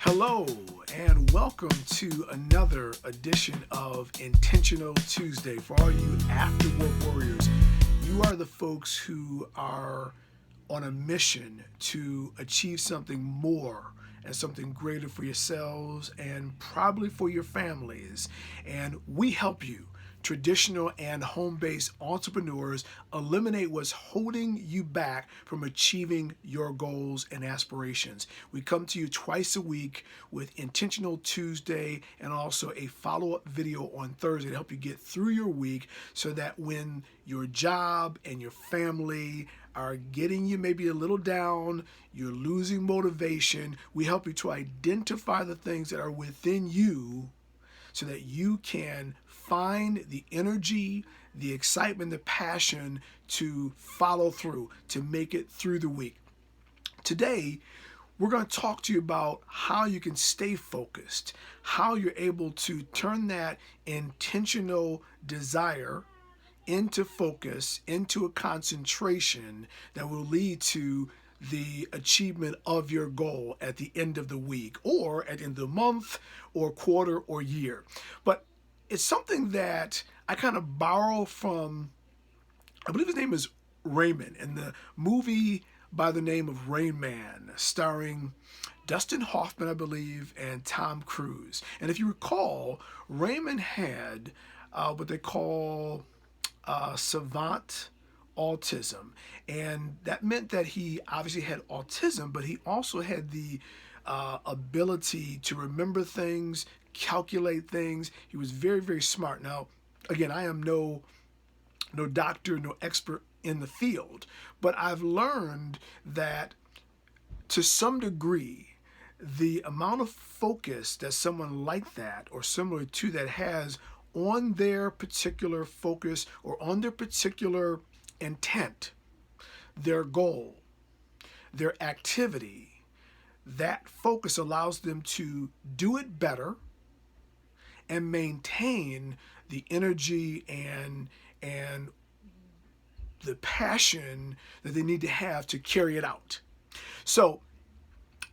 Hello, and welcome to another edition of Intentional Tuesday. For all you after work warriors, you are the folks who are on a mission to achieve something more and something greater for yourselves and probably for your families. And we help you, traditional and home based entrepreneurs, eliminate what's holding you back from achieving your goals and aspirations. We come to you twice a week with Intentional Tuesday and also a follow up video on Thursday to help you get through your week so that when your job and your family are getting you maybe a little down, you're losing motivation, we help you to identify the things that are within you so that you can find the energy, the excitement, the passion to follow through, to make it through the week. Today, we're going to talk to you about how you can stay focused, how you're able to turn that intentional desire into focus, into a concentration that will lead to the achievement of your goal at the end of the week or at the end of the month or quarter or year. But it's something that I kind of borrow from, I believe his name is Raymond, in the movie by the name of Rain Man, starring Dustin Hoffman, I believe, and Tom Cruise. And if you recall, Raymond had what they call savant autism, and that meant that he obviously had autism, but he also had the ability to remember things, calculate things. He was very, very smart. Now, again, I am no doctor, no expert in the field, but I've learned that to some degree, the amount of focus that someone like that or similar to that has on their particular focus or on their particular intent, their goal, their activity, that focus allows them to do it better and maintain the energy and the passion that they need to have to carry it out. So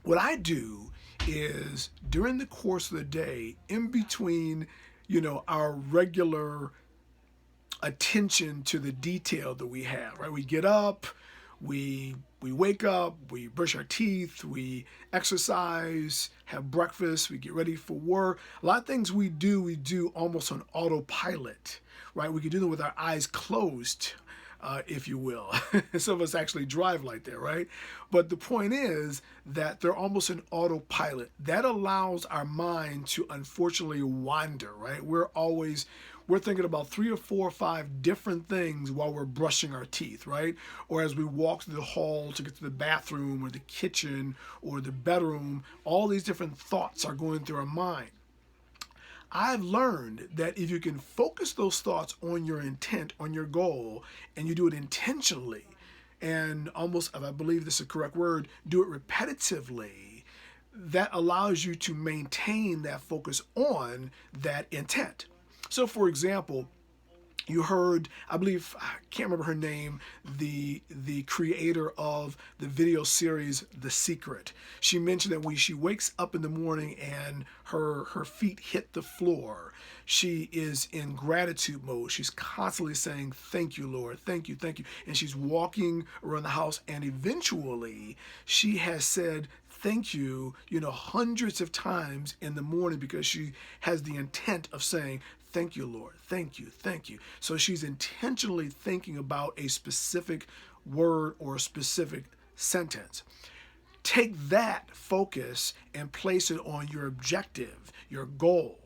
what I do is during the course of the day, in between our regular attention to the detail that we have, right? We get up, we wake up, we brush our teeth, we exercise, have breakfast, we get ready for work. A lot of things we do almost on autopilot, right? We can do them with our eyes closed, if you will. Some of us actually drive like that, right? But the point is that they're almost an autopilot. That allows our mind to unfortunately wander, right? We're thinking about 3 or 4 or 5 different things while we're brushing our teeth, right? Or as we walk through the hall to get to the bathroom or the kitchen or the bedroom, all these different thoughts are going through our mind. I've learned that if you can focus those thoughts on your intent, on your goal, and you do it intentionally, and almost, if I believe this is a correct word, do it repetitively, that allows you to maintain that focus on that intent. So, for example, you heard, I believe, I can't remember her name, the creator of the video series The Secret. She mentioned that when she wakes up in the morning and her feet hit the floor, she is in gratitude mode. She's constantly saying, "Thank you, Lord, thank you, thank you." And she's walking around the house, and eventually she has said, "Thank you," hundreds of times in the morning because she has the intent of saying, "Thank you, Lord. Thank you. Thank you." So she's intentionally thinking about a specific word or a specific sentence. Take that focus and place it on your objective, your goal,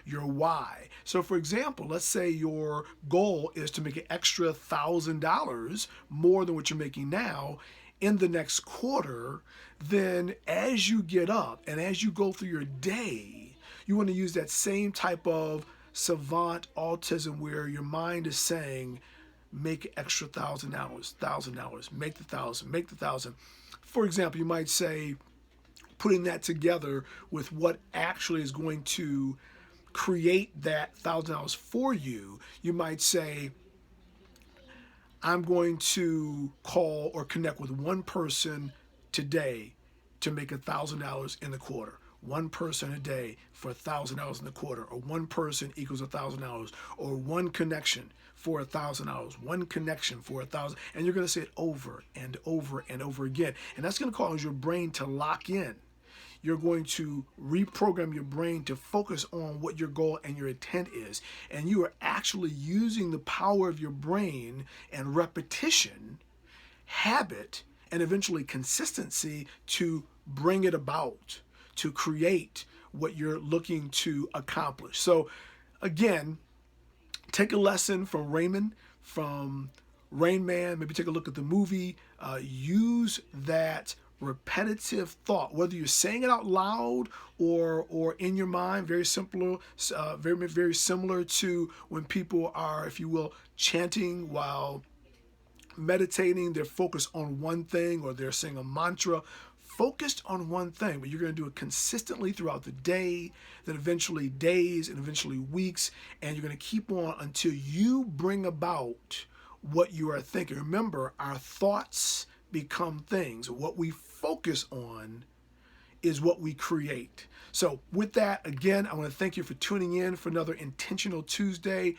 your why. So, for example, let's say your goal is to make an extra $1,000 more than what you're making now in the next quarter. Then as you get up and as you go through your day, you want to use that same type of savant autism where your mind is saying, make an extra $1,000, make the 1,000, make the 1,000. For example, you might say, putting that together with what actually is going to create that $1,000 for you, you might say, I'm going to call or connect with one person today to make $1,000 in the quarter. one person a day for $1,000 in the quarter, or one person equals $1,000, or one connection for $1,000, one connection for 1,000, and you're going to say it over and over and over again, and that's going to cause your brain to lock in. You're going to reprogram your brain to focus on what your goal and your intent is, and you are actually using the power of your brain and repetition, habit, and eventually consistency to bring it about, to create what you're looking to accomplish. So again, take a lesson from Raymond, from Rain Man. Maybe take a look at the movie. Use that repetitive thought, whether you're saying it out loud or in your mind. Very simple, very similar to when people are, if you will, chanting while meditating. They're focused on one thing, or they're saying a mantra. Focused on one thing, but you're going to do it consistently throughout the day, then eventually days, and eventually weeks, and you're going to keep on until you bring about what you are thinking. Remember, our thoughts become things. What we focus on is what we create. So with that, again, I want to thank you for tuning in for another Intentional Tuesday.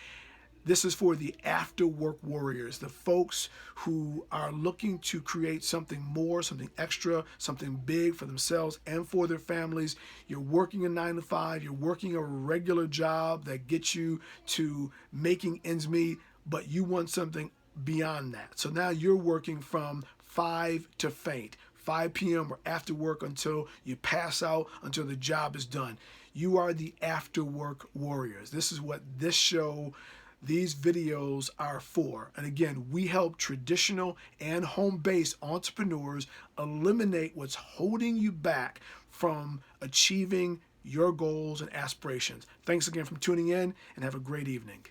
This is for the after work warriors, the folks who are looking to create something more, something extra, something big for themselves and for their families. You're working a 9 to 5, you're working a regular job that gets you to making ends meet, but you want something beyond that. So now you're working from 5 to faint, 5 p.m. or after work until you pass out, until the job is done. You are the after work warriors. This is what this show, these videos are for. And again, we help traditional and home-based entrepreneurs eliminate what's holding you back from achieving your goals and aspirations. Thanks again for tuning in, and have a great evening.